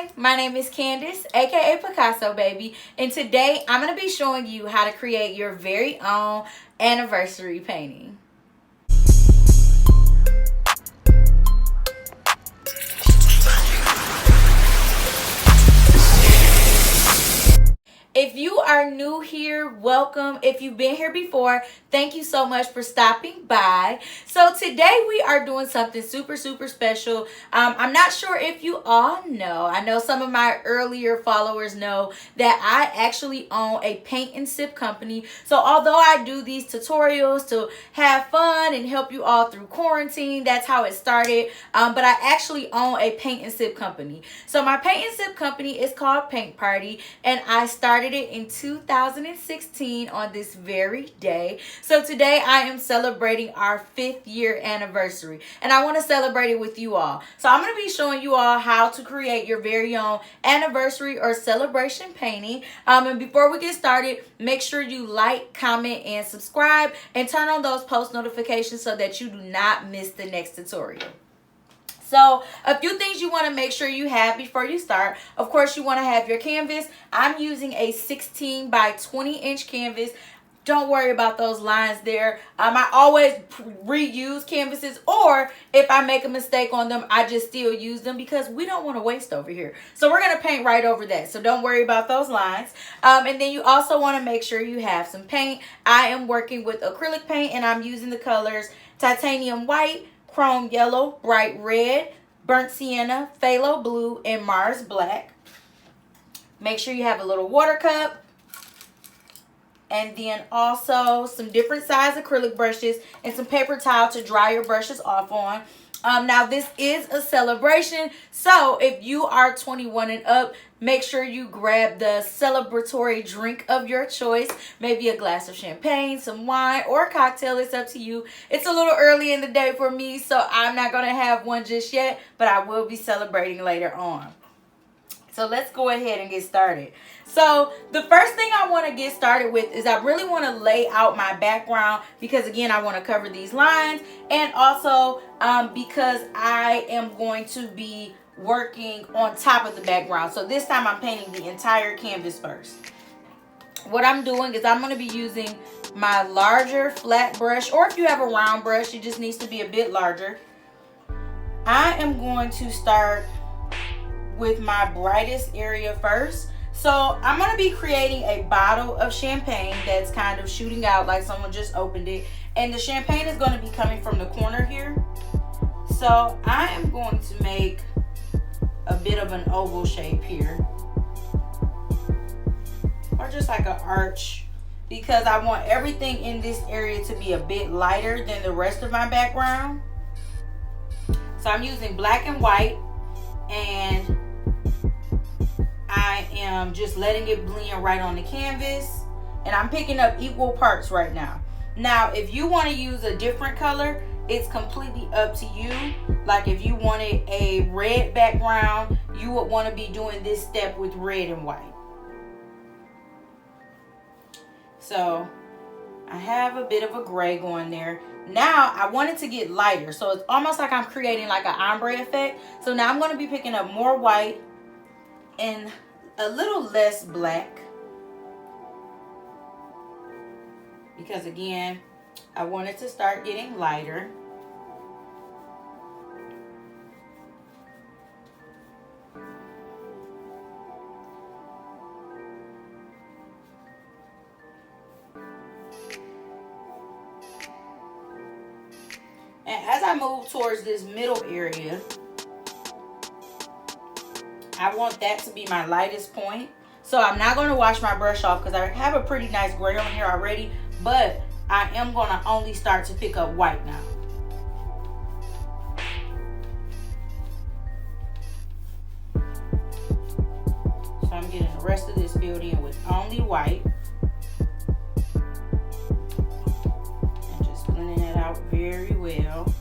Hi, my name is Candace, aka Picasso Baby, and today I'm going to be showing you how to create your very own anniversary painting. If you are new here, welcome. If you've been here before, thank you so much for stopping by. So today we are doing something super special. I'm not sure if you all know. I know some of my earlier followers know that I actually own a paint and sip company. So although I do these tutorials to have fun and help you all through quarantine, that's how it started. But I actually own a paint and sip company. So my paint and sip company is called Paint Party, and I started it in 2016 on this very day. So today I am celebrating our 5th year anniversary, and I want to celebrate it with you all. So I'm going to be showing you all how to create your very own anniversary or celebration painting. And before we get started, make sure you like, comment, and subscribe, and turn on those post notifications so that you do not miss the next tutorial. So a few things you want to make sure you have before you start. Of course, you want to have your canvas. I'm using a 16 by 20 inch canvas. Don't worry about those lines there. I always reuse canvases, or if I make a mistake on them, I just still use them because we don't want to waste over here. So we're going to paint right over that. So don't worry about those lines. And then you also want to make sure you have some paint. I am working with acrylic paint, and I'm using the colors titanium white, chrome yellow, bright red, burnt sienna, phthalo blue, and Mars black. Make sure you have a little water cup, and then also some different size acrylic brushes and some paper towel to dry your brushes off on. Now this is a celebration, so if you are 21 and up, make sure you grab the celebratory drink of your choice. Maybe a glass of champagne, some wine, or a cocktail. It's up to you. It's a little early in the day for me, so I'm not going to have one just yet, but I will be celebrating later on. So let's go ahead and get started. So the first thing I want to get started with is I really want to lay out my background, because again, I want to cover these lines, and also because I am going to be working on top of the background. So this time I'm painting the entire canvas first. What I'm doing is I'm going to be using my larger flat brush, or if you have a round brush, it just needs to be a bit larger. I am going to start with my brightest area first. So I'm going to be creating a bottle of champagne that's kind of shooting out like someone just opened it, and the champagne is going to be coming from the corner here. So I am going to make a bit of an oval shape here, or just like an arch, because I want everything in this area to be a bit lighter than the rest of my background. So I'm using black and white, and I am just letting it blend right on the canvas, and I'm picking up equal parts right now. Now, if you want to use a different color, it's completely up to you. Like if you wanted a red background, you would want to be doing this step with red and white. So I have a bit of a gray going there. Now I want it to get lighter, so it's almost like I'm creating like an ombre effect. So now I'm going to be picking up more white and a little less black, because again, I want it to start getting lighter. And as I move towards this middle area, I want that to be my lightest point. So I'm not going to wash my brush off because I have a pretty nice gray on here already, but I am going to only start to pick up white now. So I'm getting the rest of this filled in with only white. And just blending it out very well.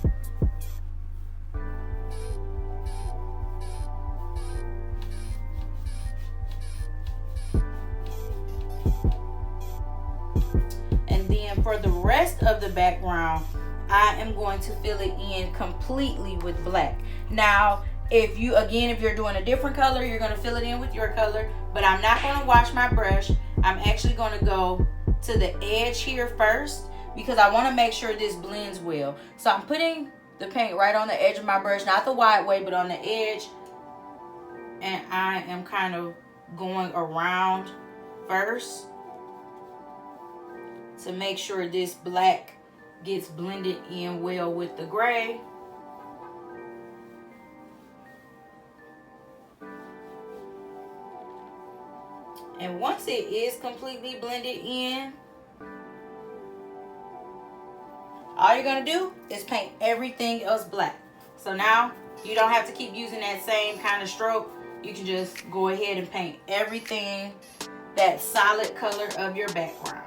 For the rest of the background, I am going to fill it in completely with black. Now, If you're doing a different color, you're going to fill it in with your color. But I'm not going to wash my brush. I'm actually going to go to the edge here first because I want to make sure this blends well. So I'm putting the paint right on the edge of my brush, not the wide way, but on the edge. And I am kind of going around first to make sure this black gets blended in well with the gray. And once it is completely blended in, all you're going to do is paint everything else black. So now you don't have to keep using that same kind of stroke. You can just go ahead and paint everything that solid color of your background.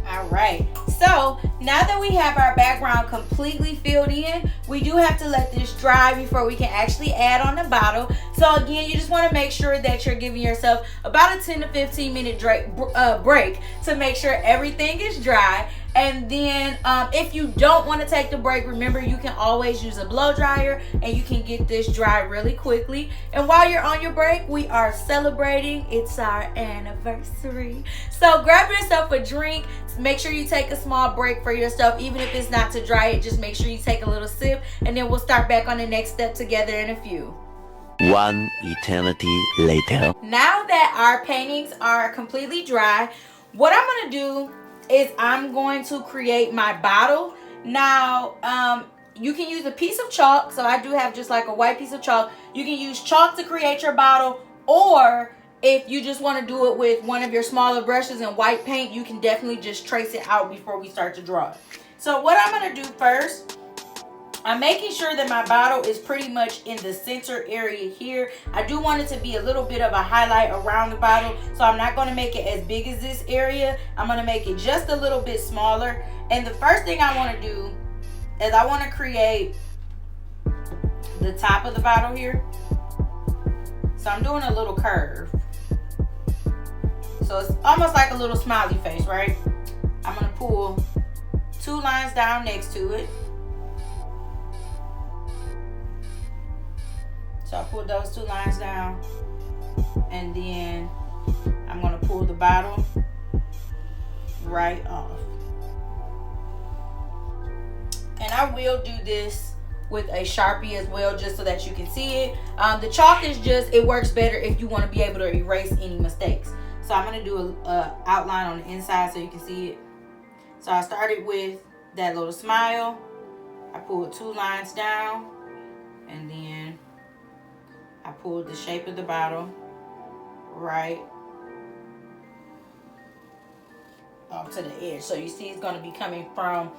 Alright, so now that we have our background completely filled in, we do have to let this dry before we can actually add on the bottle. So again, you just want to make sure that you're giving yourself about a 10 to 15 minute break to make sure everything is dry. And then if you don't want to take the break, remember you can always use a blow dryer and you can get this dry really quickly. And while you're on your break, we are celebrating. It's our anniversary. So grab yourself a drink. Make sure you take a small break for yourself, even if it's not to dry it. Just make sure you take a little sip, and then we'll start back on the next step together in a few. One eternity later. Now that our paintings are completely dry, what I'm going to do is I'm going to create my bottle. Now, you can use a piece of chalk. So I do have just like a white piece of chalk. You can use chalk to create your bottle, or if you just want to do it with one of your smaller brushes and white paint, you can definitely just trace it out before we start to draw it. So what I'm going to do first, I'm making sure that my bottle is pretty much in the center area here. I do want it to be a little bit of a highlight around the bottle, so I'm not going to make it as big as this area. I'm going to make it just a little bit smaller. And the first thing I want to do is I want to create the top of the bottle here. So I'm doing a little curve. So it's almost like a little smiley face, right? I'm going to pull 2 lines down next to it. So I pulled those 2 lines down, and then I'm going to pull the bottom right off. And I will do this with a Sharpie as well, just so that you can see it. The chalk is just, it works better if you want to be able to erase any mistakes. So I'm going to do a outline on the inside so you can see it. So I started with that little smile. I pulled 2 lines down, and then I pulled the shape of the bottle right off to the edge. So you see it's going to be coming from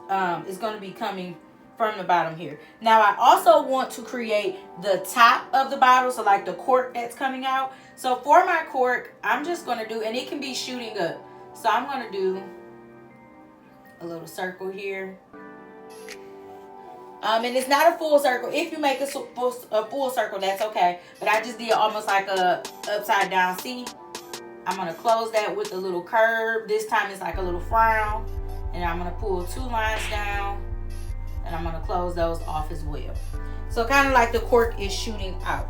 the bottom here. Now I also want to create the top of the bottle, so like the cork that's coming out. So for my cork, I'm just going to do, and it can be shooting up. So I'm going to do a little circle here. And it's not a full circle. If you make a full circle, that's okay. But I just did almost like a upside down C. I'm going to close that with a little curve. This time it's like a little frown. And I'm going to pull 2 lines down. And I'm going to close those off as well. So kind of like the cork is shooting out.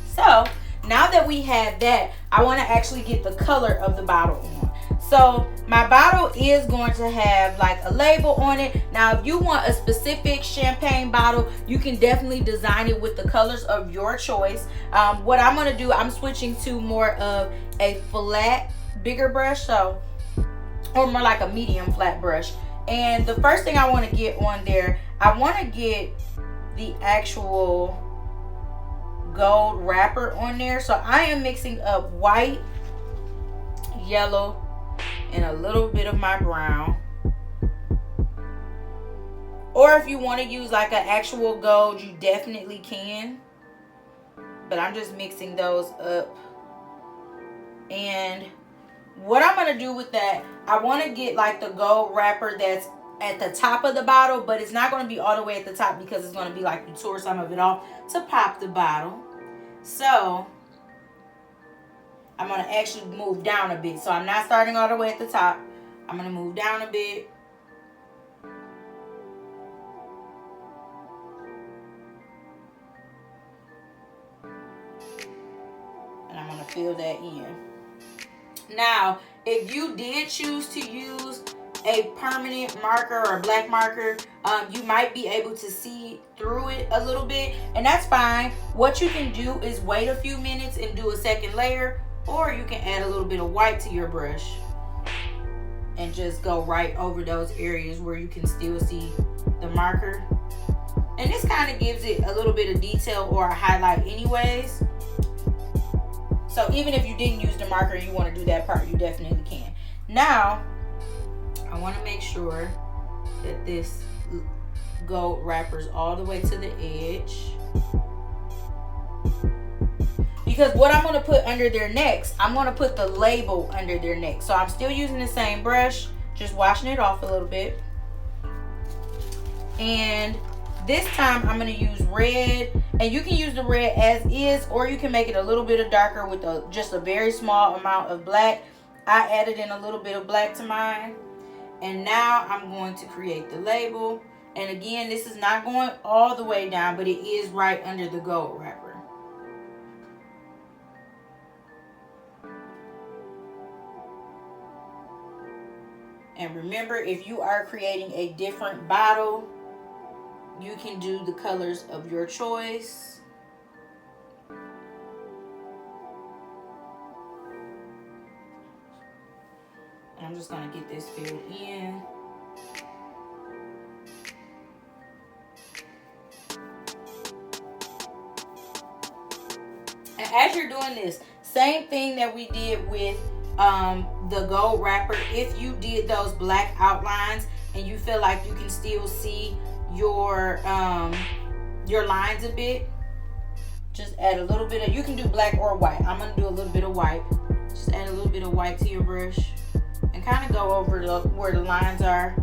So now that we have that, I want to actually get the color of the bottle on. So my bottle is going to have like a label on it. Now, if you want a specific champagne bottle, you can definitely design it with the colors of your choice. What I'm going to do, I'm switching to more of a flat, bigger brush, or more like a medium flat brush. And the first thing I want to get on there, I want to get the actual gold wrapper on there. So I am mixing up white, yellow, and a little bit of my brown. Or if you want to use like an actual gold, you definitely can. But I'm just mixing those up. And what I'm going to do with that, I want to get like the gold wrapper that's at the top of the bottle, but it's not going to be all the way at the top because it's going to be like you tore some of it off to pop the bottle. So I'm going to actually move down a bit. So I'm not starting all the way at the top. I'm going to move down a bit. And I'm going to fill that in. Now, if you did choose to use a permanent marker or a black marker, you might be able to see through it a little bit, and that's fine. What you can do is wait a few minutes and do a second layer, or you can add a little bit of white to your brush and just go right over those areas where you can still see the marker. And this kind of gives it a little bit of detail or a highlight anyways. So even if you didn't use the marker and you want to do that part, you definitely can. Now, I want to make sure that this gold wrappers all the way to the edge. Because what I'm going to put under their necks, I'm going to put the label under their neck. So I'm still using the same brush, just washing it off a little bit. And this time I'm going to use red, and you can use the red as is, or you can make it a little bit darker with just a very small amount of black. I added in a little bit of black to mine. And now I'm going to create the label. And again, this is not going all the way down, but it is right under the gold wrapper. And remember, if you are creating a different bottle, you can do the colors of your choice. And I'm just going to get this filled in. And as you're doing this, same thing that we did with the gold wrapper. If you did those black outlines and you feel like you can still see your lines a bit, just add a little bit of, you can do black or white. I'm going to do a little bit of white. Just add a little bit of white to your brush and kind of go over where the lines are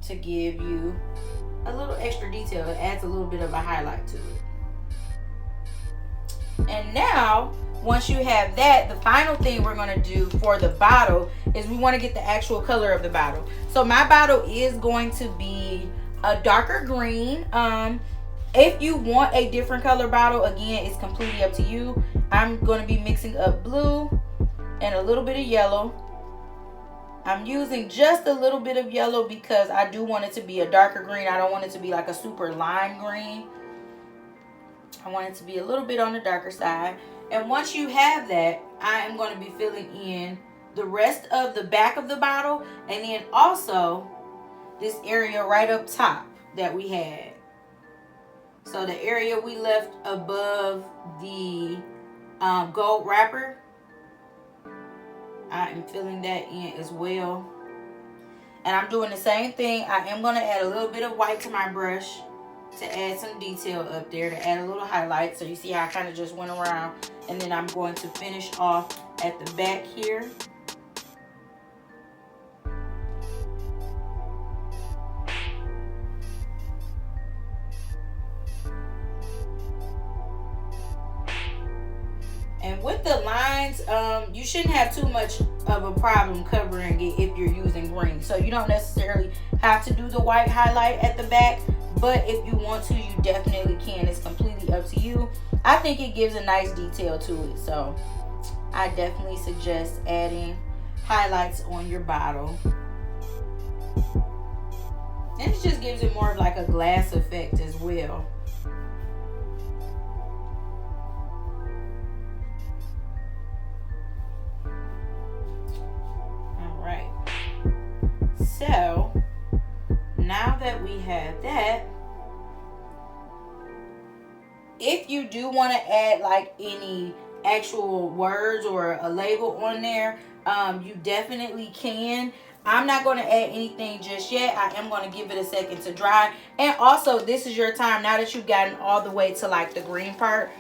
to give you a little extra detail. It adds a little bit of a highlight to it. And now, once you have that, the final thing we're going to do for the bottle is we want to get the actual color of the bottle. So my bottle is going to be a darker green. If you want a different color bottle, again, it's completely up to you. I'm going to be mixing up blue and a little bit of yellow. I'm using just a little bit of yellow because I do want it to be a darker green. I don't want it to be like a super lime green. I want it to be a little bit on the darker side. And once you have that, I am going to be filling in the rest of the back of the bottle, and then also this area right up top that we had. So the area we left above the gold wrapper, I am filling that in as well. And I'm doing the same thing. I am going to add a little bit of white to my brush to add some detail up there, to add a little highlight. So you see how I kind of just went around. And then I'm going to finish off at the back here. And with the lines, you shouldn't have too much of a problem covering it if you're using green. So you don't necessarily have to do the white highlight at the back, but if you want to, you definitely can. It's completely up to you. I think it gives a nice detail to it, so I definitely suggest adding highlights on your bottle. And it just gives it more of like a glass effect as well. So now that we have that, if you do want to add like any actual words or a label on there, you definitely can. I'm not going to add anything just yet. I am going to give it a second to dry. And also, this is your time now that you've gotten all the way to like the green part.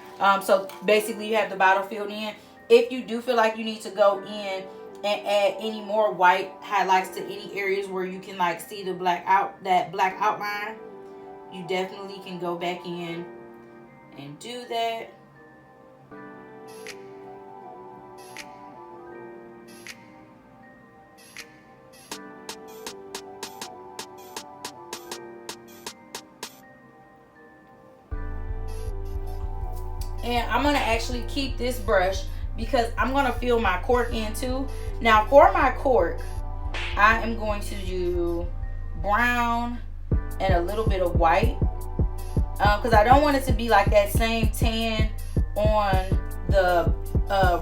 So basically you have the bottle filled in. If you do feel like you need to go in and add any more white highlights to any areas where you can like see the black outline, you definitely can go back in and do that. And I'm going to actually keep this brush because I'm going to fill my cork in too. Now for my cork, I am going to do brown and a little bit of white. Because I don't want it to be like that same tan on the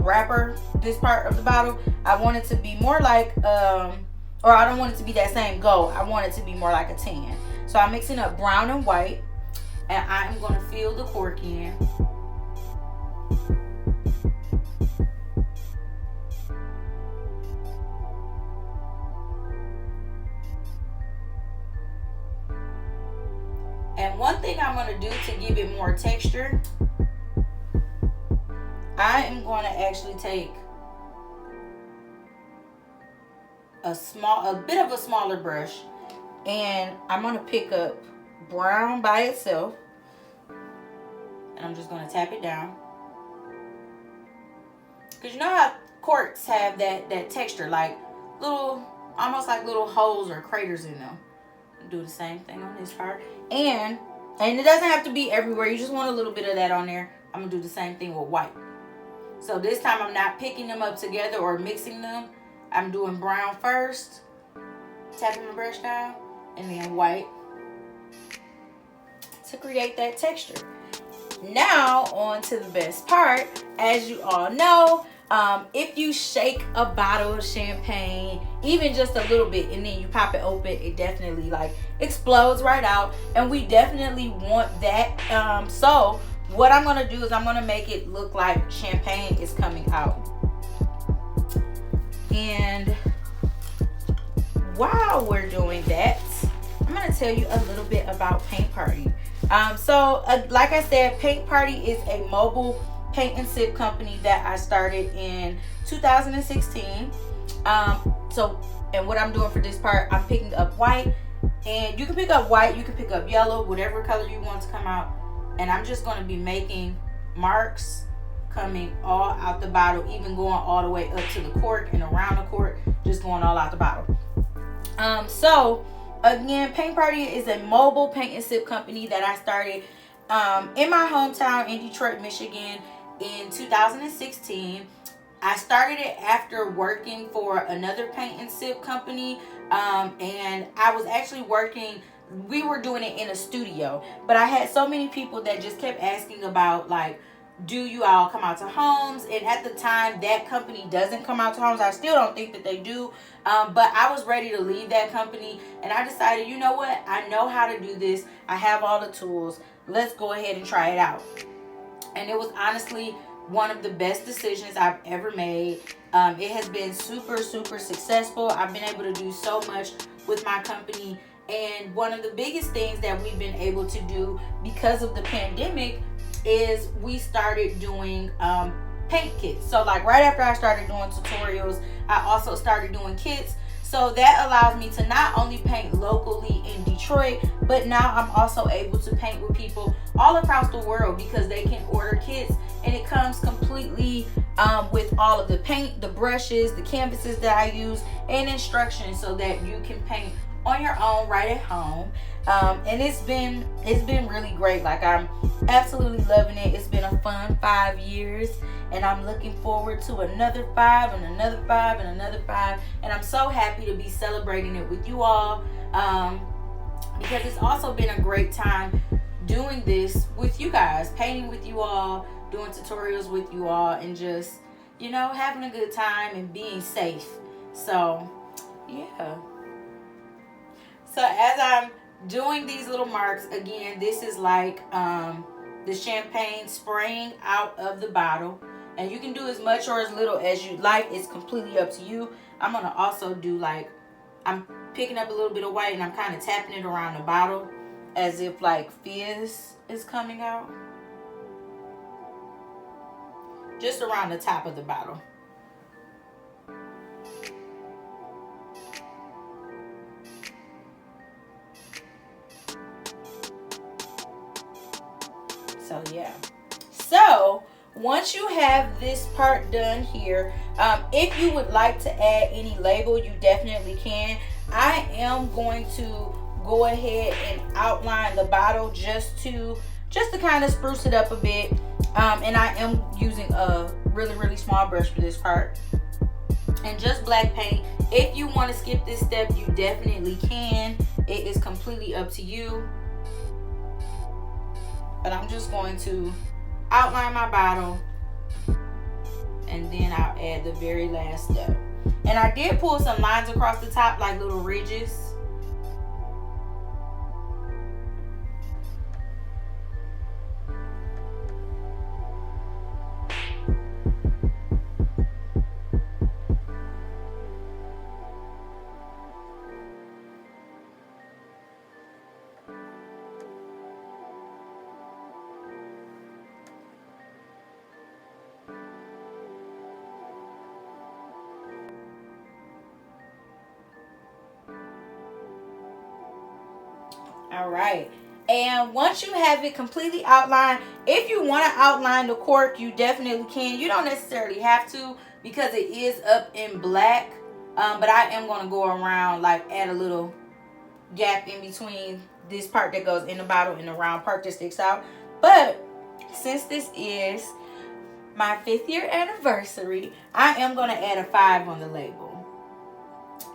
wrapper, this part of the bottle. I want it to be more like, or I don't want it to be that same gold. I want it to be more like a tan. So I'm mixing up brown and white. And I'm going to fill the cork in. And one thing I'm going to do to give it more texture, I am going to actually take a bit of a smaller brush, and I'm going to pick up brown by itself, and I'm just going to tap it down. Because you know how corks have that texture, like little, almost like little holes or craters in them. Do the same thing on this part, and it doesn't have to be everywhere. You just want a little bit of that on there. I'm gonna do the same thing with white. So this time I'm not picking them up together or mixing them. I'm doing brown first, tapping my brush down, and then white to create that texture. Now on to the best part. As you all know, if you shake a bottle of champagne, even just a little bit, and then you pop it open, it definitely like explodes right out, and we definitely want that. So what I'm gonna do is I'm gonna make it look like champagne is coming out. And while we're doing that, I'm gonna tell you a little bit about Paint Party. Like I said, Paint Party is a mobile paint and sip company that I started in 2016. And what I'm doing for this part, I'm picking up white, and you can pick up white, you can pick up yellow, whatever color you want to come out. And I'm just going to be making marks coming all out the bottle, even going all the way up to the cork and around the cork, just going all out the bottle. So again, Paint Party is a mobile paint and sip company that I started in my hometown in Detroit, Michigan in 2016. I started it after working for another paint and sip company, and I was actually working, we were doing it in a studio, but I had so many people that just kept asking about, like, do you all come out to homes? And at the time, that company doesn't come out to homes. I still don't think that they do, but I was ready to leave that company, and I decided, you know what, I know how to do this, I have all the tools, let's go ahead and try it out. And it was honestly one of the best decisions I've ever made. It has been super successful. I've been able to do so much with my company, and one of the biggest things that we've been able to do because of the pandemic is we started doing paint kits. So like right after I started doing tutorials, I also started doing kits. So that allows me to not only paint locally in Detroit, but now I'm also able to paint with people all across the world because they can order kits, and it comes completely with all of the paint, the brushes, the canvases that I use, and instructions so that you can paint on your own right at home. And it's been really great. Like, I'm absolutely loving it. It's been a fun 5 years, and I'm looking forward to another 5 and another 5 and another 5. And I'm so happy to be celebrating it with you all, because it's also been a great time doing this with you guys, painting with you all, doing tutorials with you all, and just, you know, having a good time and being safe. So yeah. So as I'm doing these little marks, again, this is like the champagne spraying out of the bottle, and you can do as much or as little as you like. It's completely up to you. I'm gonna also do, like, I'm picking up a little bit of white and I'm kind of tapping it around the bottle as if like fizz is coming out, just around the top of the bottle. So yeah. So once you have this part done here, if you would like to add any label, you definitely can. I am going to go ahead and outline the bottle just to kind of spruce it up a bit. And I am using a really small brush for this part. And just black paint. If you want to skip this step, you definitely can. It is completely up to you. But I'm just going to outline my bottle, and then I'll add the very last step. And I did pull some lines across the top, like little ridges. All right. And once you have it completely outlined, if you want to outline the cork, you definitely can. You don't necessarily have to because it is up in black. But I am going to go around, like add a little gap in between this part that goes in the bottle and the round part that sticks out. But since this is my 5th year anniversary, I am going to add a 5 on the label.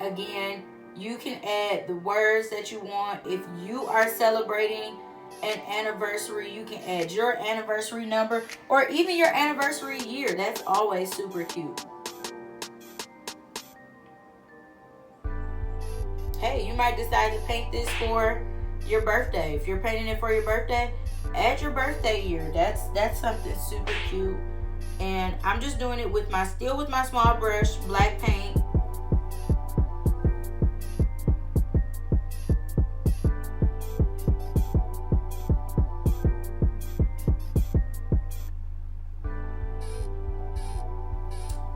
Again, you can add the words that you want. If you are celebrating an anniversary, you can add your anniversary number or even your anniversary year. That's always super cute. Hey, you might decide to paint this for your birthday. If you're painting it for your birthday, add your birthday year. That's something super cute. And I'm just doing it with my small brush, black paint.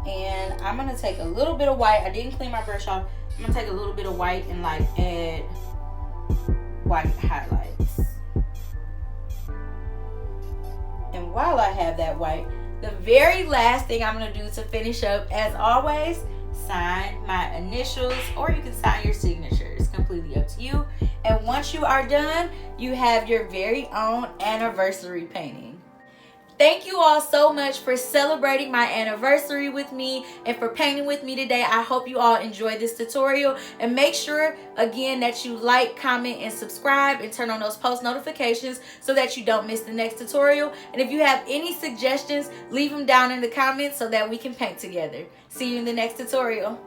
And I'm going to take a little bit of white. I didn't clean my brush off. I'm going to take a little bit of white and like add white highlights. And while I have that white, the very last thing I'm going to do to finish up, as always, sign my initials, or you can sign your signature. It's completely up to you. And once you are done, you have your very own anniversary painting. Thank you all so much for celebrating my anniversary with me and for painting with me today. I hope you all enjoyed this tutorial, and make sure again that you like, comment, and subscribe and turn on those post notifications so that you don't miss the next tutorial. And if you have any suggestions, leave them down in the comments so that we can paint together. See you in the next tutorial.